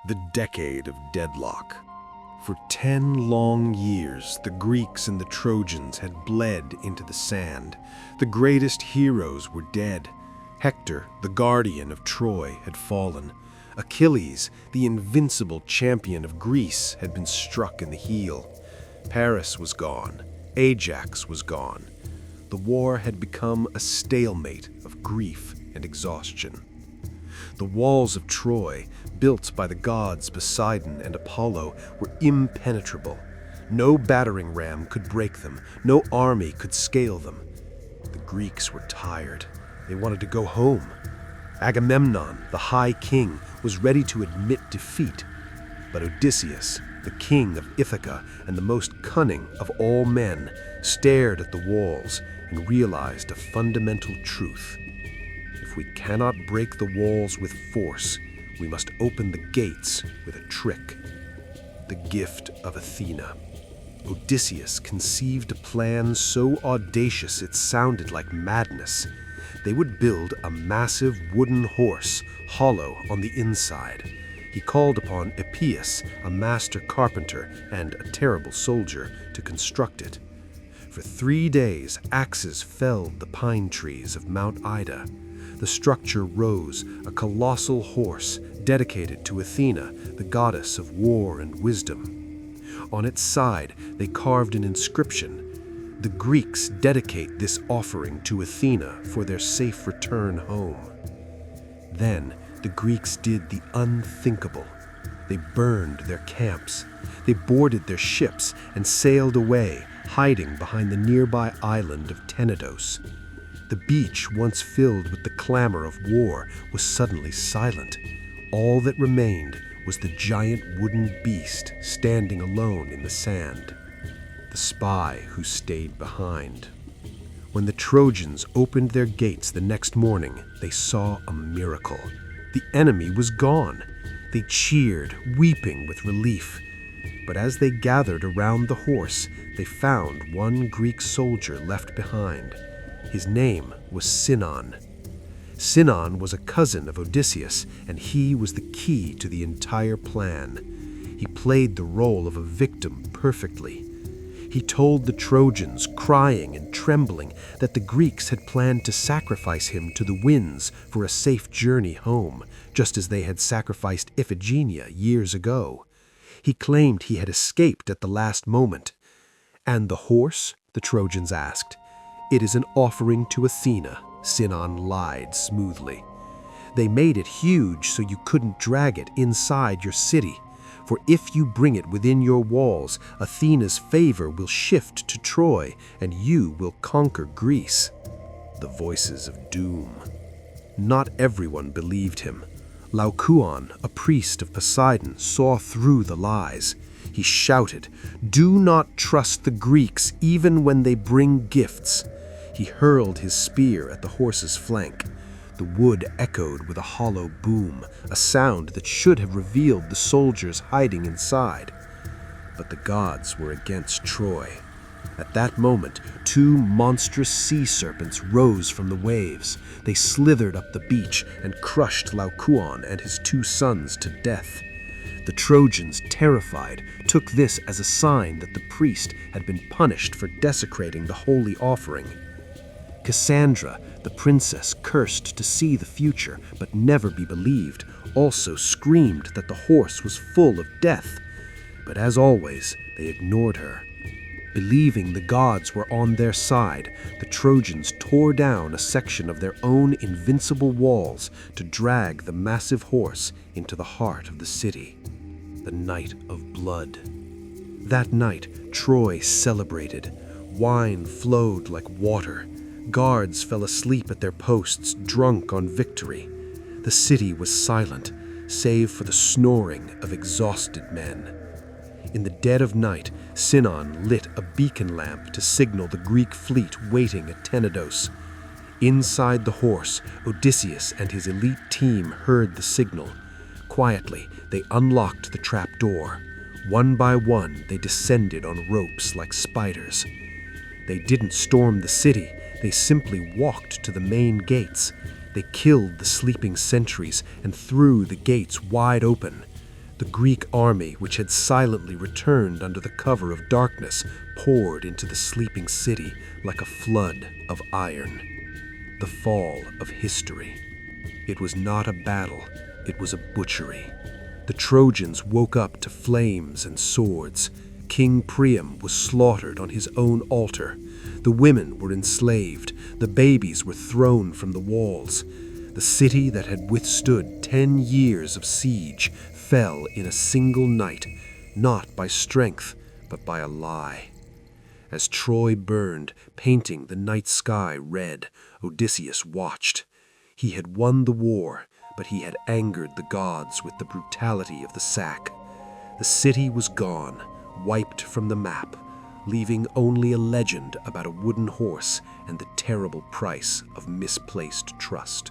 The decade of deadlock. For 10 long years, the Greeks and the Trojans had bled into the sand. The greatest heroes were dead. Hector, the guardian of Troy, had fallen. Achilles, the invincible champion of Greece, had been struck in the heel. Paris was gone. Ajax was gone. The war had become a stalemate of grief and exhaustion. The walls of Troy, built by the gods Poseidon and Apollo, were impenetrable. No battering ram could break them. No army could scale them. The Greeks were tired. They wanted to go home. Agamemnon, the high king, was ready to admit defeat. But Odysseus, the king of Ithaca and the most cunning of all men, stared at the walls and realized a fundamental truth. If we cannot break the walls with force, we must open the gates with a trick. The gift of Athena. Odysseus conceived a plan so audacious it sounded like madness. They would build a massive wooden horse, hollow on the inside. He called upon Epeus, a master carpenter and a terrible soldier, to construct it. For 3 days, axes felled the pine trees of Mount Ida. The structure rose, a colossal horse dedicated to Athena, the goddess of war and wisdom. On its side, they carved an inscription. The Greeks dedicate this offering to Athena for their safe return home. Then, the Greeks did the unthinkable. They burned their camps. They boarded their ships and sailed away, hiding behind the nearby island of Tenedos. The beach, once filled with the clamor of war, was suddenly silent. All that remained was the giant wooden beast standing alone in the sand. The spy who stayed behind. When the Trojans opened their gates the next morning, they saw a miracle. The enemy was gone. They cheered, weeping with relief. But as they gathered around the horse, they found one Greek soldier left behind. His name was Sinon. Sinon was a cousin of Odysseus, and he was the key to the entire plan. He played the role of a victim perfectly. He told the Trojans, crying and trembling, that the Greeks had planned to sacrifice him to the winds for a safe journey home, just as they had sacrificed Iphigenia years ago. He claimed he had escaped at the last moment. "And the horse?" the Trojans asked. "It is an offering to Athena," Sinon lied smoothly. "They made it huge so you couldn't drag it inside your city. For if you bring it within your walls, Athena's favor will shift to Troy, and you will conquer Greece." The voices of doom. Not everyone believed him. Laocoon, a priest of Poseidon, saw through the lies. He shouted, "Do not trust the Greeks even when they bring gifts." He hurled his spear at the horse's flank. The wood echoed with a hollow boom, a sound that should have revealed the soldiers hiding inside. But the gods were against Troy. At that moment, 2 monstrous sea serpents rose from the waves. They slithered up the beach and crushed Laocoon and his 2 sons to death. The Trojans, terrified, took this as a sign that the priest had been punished for desecrating the holy offering. Cassandra, the princess cursed to see the future but never be believed, also screamed that the horse was full of death. But as always, they ignored her. Believing the gods were on their side, the Trojans tore down a section of their own invincible walls to drag the massive horse into the heart of the city. The night of blood. That night, Troy celebrated. Wine flowed like water. Guards fell asleep at their posts, drunk on victory. The city was silent, save for the snoring of exhausted men. In the dead of night, Sinon lit a beacon lamp to signal the Greek fleet waiting at Tenedos. Inside the horse, Odysseus and his elite team heard the signal. Quietly, they unlocked the trap door. One by one, they descended on ropes like spiders. They didn't storm the city. They simply walked to the main gates. They killed the sleeping sentries and threw the gates wide open. The Greek army, which had silently returned under the cover of darkness, poured into the sleeping city like a flood of iron. The fall of history. It was not a battle, it was a butchery. The Trojans woke up to flames and swords. King Priam was slaughtered on his own altar. The women were enslaved. The babies were thrown from the walls. The city that had withstood 10 years of siege fell in a single night, not by strength, but by a lie. As Troy burned, painting the night sky red, Odysseus watched. He had won the war, but he had angered the gods with the brutality of the sack. The city was gone, wiped from the map, leaving only a legend about a wooden horse and the terrible price of misplaced trust.